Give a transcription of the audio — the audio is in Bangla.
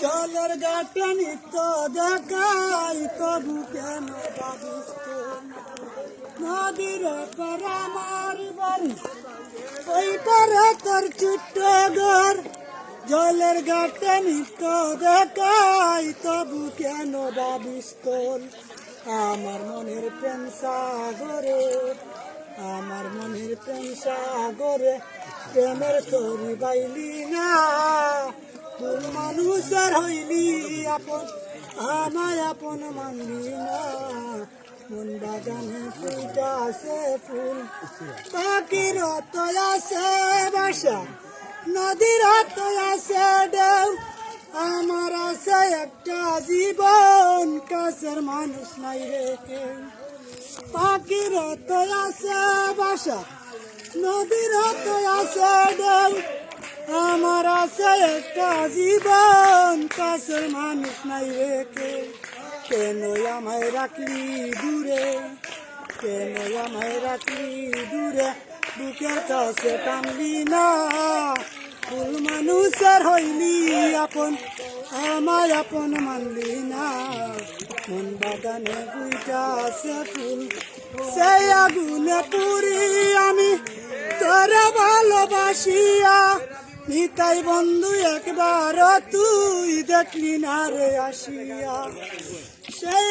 জলের ঘাটে নিত্য দেখাই তবু কেন ভাবিস নদীর পারে আমার বাড়ি ওই পারে তোর ছোট্ট ঘর জলের ঘাটে নিত্য দেখাই তবু কেন ভাবিস তোর আমার মনের প্রেম সাগরে আমার মনের প্রেম সাগরে প্রেমের তরি বাইলি না তোর মানুষের হইলি আপন আমায় আপন মানলি না মন বাগানে ফুলটা আছে ফুল পাখির তো আছে বাসা নদীর তো আছে ঢেউ আমার আছে একটা জীবন কাছের মানুষ নাই রেখে পাখির তো আছে বাসা নদীর তো আছে ঢেউ আমার আছে একটা জীবন কাছের মানুষ নাই রেখে কেন আমায় রাখলি দূরে কেন আমায় রাখলি দূরে বুকের কাছে টানলি না ফুল মানুষের হইলি আপন আমায় আপন মানলি না মন বাগানে বুইটা আছে ফুল সেই আগুনে পুরি আমি তোরে ভালোবাসিয়া নিতাই বন্ধু একবার তুই দেখলি না রে আসিয়া সেই